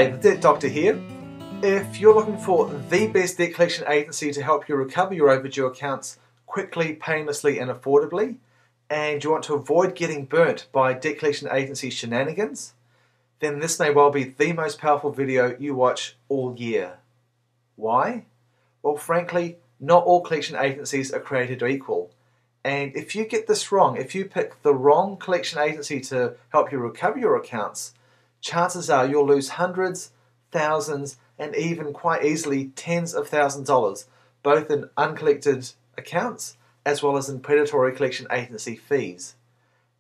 Hey, the Debt Doctor here. If you're looking for the best debt collection agency to help you recover your overdue accounts quickly, painlessly and affordably, and you want to avoid getting burnt by debt collection agency shenanigans, then this may well be the most powerful video you watch all year. Why? Well, frankly, not all collection agencies are created equal. And if you get this wrong, if you pick the wrong collection agency to help you recover your accounts, chances are you'll lose hundreds, thousands, and even quite easily tens of thousands of dollars, both in uncollected accounts as well as in predatory collection agency fees.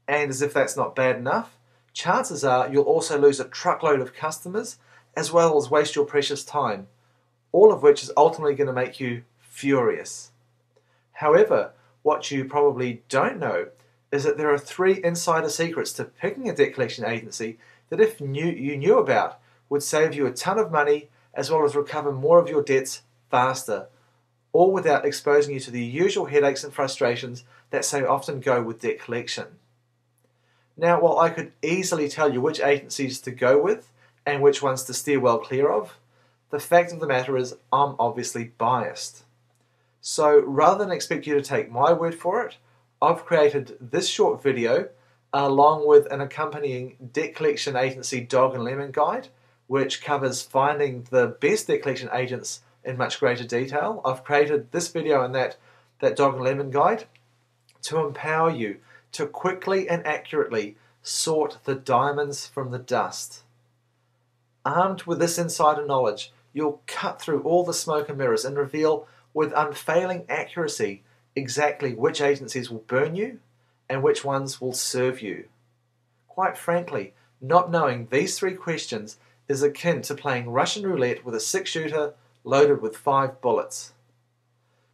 And as if that's not bad enough, chances are you'll also lose a truckload of customers as well as waste your precious time, all of which is ultimately going to make you furious. However, what you probably don't know is that there are 3 insider secrets to picking a debt collection agency that if you knew about would save you a ton of money as well as recover more of your debts faster, all without exposing you to the usual headaches and frustrations that so often go with debt collection. Now, while I could easily tell you which agencies to go with and which ones to steer well clear of, the fact of the matter is I'm obviously biased. So rather than expect you to take my word for it, I've created this short video along with an accompanying debt collection agency dog and lemon guide, which covers finding the best debt collection agents in much greater detail. I've created this video and that dog and lemon guide to empower you to quickly and accurately sort the diamonds from the dust. Armed with this insider knowledge, you'll cut through all the smoke and mirrors and reveal with unfailing accuracy exactly which agencies will burn you and which ones will serve you. Quite frankly, not knowing these 3 questions is akin to playing Russian roulette with a 6-shooter loaded with 5 bullets.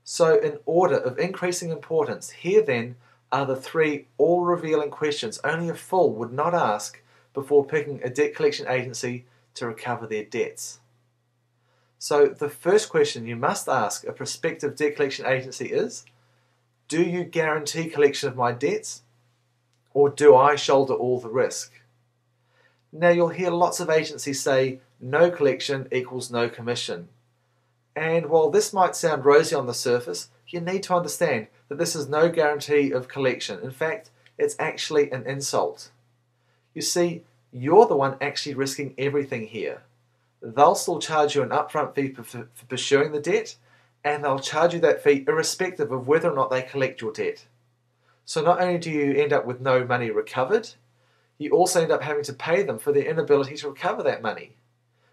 So in order of increasing importance, here then are the 3 all-revealing questions only a fool would not ask before picking a debt collection agency to recover their debts. So the first question you must ask a prospective debt collection agency is, do you guarantee collection of my debts, or do I shoulder all the risk? Now you'll hear lots of agencies say no collection equals no commission. And while this might sound rosy on the surface, you need to understand that this is no guarantee of collection. In fact, it's actually an insult. You see, you're the one actually risking everything here. They'll still charge you an upfront fee for pursuing the debt, and they'll charge you that fee irrespective of whether or not they collect your debt. So not only do you end up with no money recovered, you also end up having to pay them for their inability to recover that money.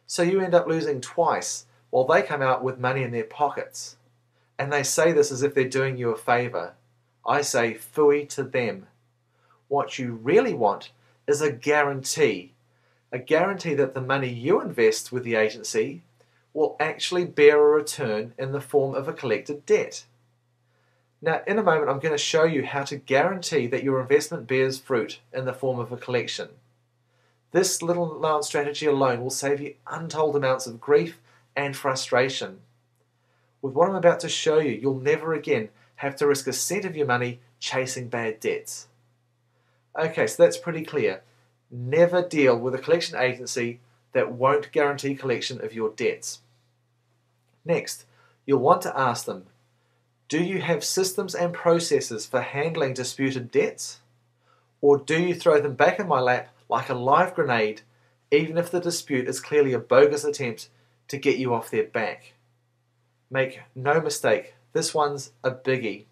So you end up losing twice while they come out with money in their pockets. And they say this as if they're doing you a favour. I say phooey to them. What you really want is a guarantee that the money you invest with the agency will actually bear a return in the form of a collected debt. Now, in a moment, I'm going to show you how to guarantee that your investment bears fruit in the form of a collection. This little known strategy alone will save you untold amounts of grief and frustration. With what I'm about to show you, you'll never again have to risk a cent of your money chasing bad debts. Okay, so that's pretty clear. Never deal with a collection agency that won't guarantee collection of your debts. Next, you'll want to ask them, do you have systems and processes for handling disputed debts? Or do you throw them back in my lap like a live grenade, even if the dispute is clearly a bogus attempt to get you off their back? Make no mistake, this one's a biggie.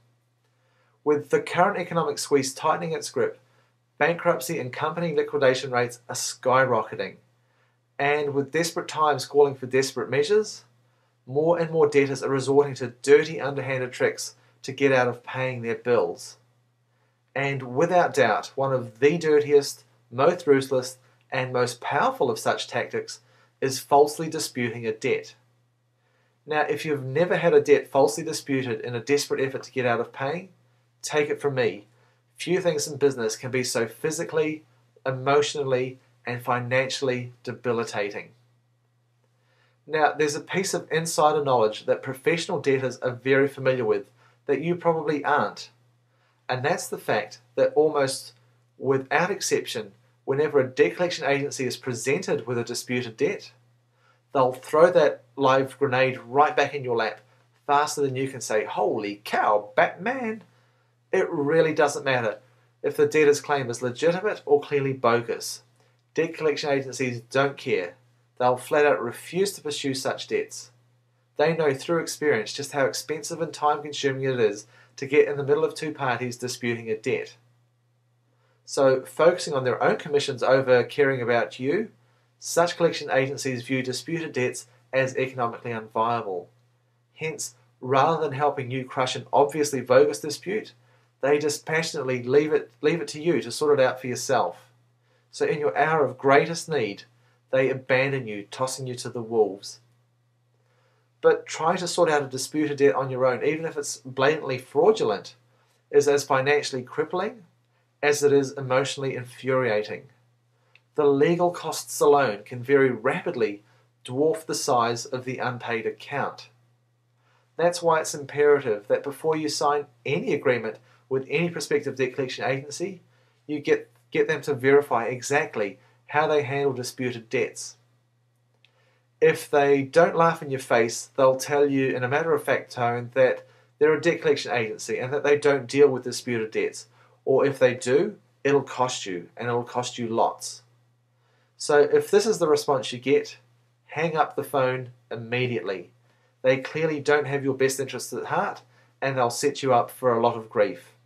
With the current economic squeeze tightening its grip, bankruptcy and company liquidation rates are skyrocketing. And with desperate times calling for desperate measures, more and more debtors are resorting to dirty, underhanded tricks to get out of paying their bills. And without doubt, one of the dirtiest, most ruthless, and most powerful of such tactics is falsely disputing a debt. Now, if you've never had a debt falsely disputed in a desperate effort to get out of paying, take it from me. Few things in business can be so physically, emotionally, and financially debilitating. Now, there's a piece of insider knowledge that professional debtors are very familiar with that you probably aren't. And that's the fact that almost without exception, whenever a debt collection agency is presented with a disputed debt, they'll throw that live grenade right back in your lap faster than you can say, "Holy cow, Batman!" It really doesn't matter if the debtor's claim is legitimate or clearly bogus. Debt collection agencies don't care. They'll flat out refuse to pursue such debts. They know through experience just how expensive and time-consuming it is to get in the middle of two parties disputing a debt. So, focusing on their own commissions over caring about you, such collection agencies view disputed debts as economically unviable. Hence, rather than helping you crush an obviously bogus dispute, they dispassionately leave it to you to sort it out for yourself. So in your hour of greatest need, they abandon you, tossing you to the wolves. But trying to sort out a disputed debt on your own, even if it's blatantly fraudulent, is as financially crippling as it is emotionally infuriating. The legal costs alone can very rapidly dwarf the size of the unpaid account. That's why it's imperative that before you sign any agreement with any prospective debt collection agency, you get them to verify exactly how they handle disputed debts. If they don't laugh in your face, they'll tell you in a matter-of-fact tone that they're a debt collection agency and that they don't deal with disputed debts. Or if they do, it'll cost you, and it'll cost you lots. So if this is the response you get, hang up the phone immediately. They clearly don't have your best interests at heart, and they'll set you up for a lot of grief.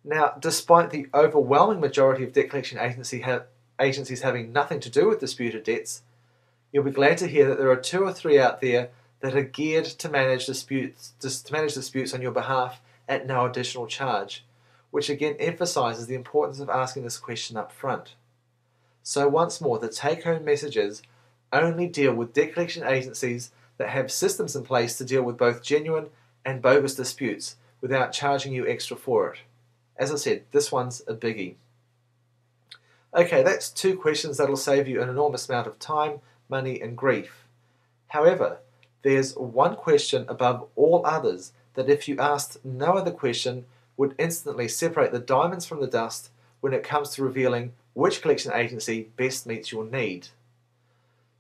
Now, despite the overwhelming majority of debt collection agencies having nothing to do with disputed debts, you'll be glad to hear that there are 2 or 3 out there that are geared to manage disputes on your behalf at no additional charge, which again emphasises the importance of asking this question up front. So once more, the take-home message is only deal with debt collection agencies that have systems in place to deal with both genuine and bogus disputes without charging you extra for it. As I said, this one's a biggie. Okay, that's 2 questions that'll save you an enormous amount of time, money, and grief. However, there's one question above all others that if you asked no other question would instantly separate the diamonds from the dust when it comes to revealing which collection agency best meets your need.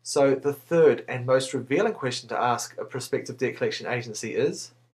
So the third and most revealing question to ask a prospective debt collection agency is,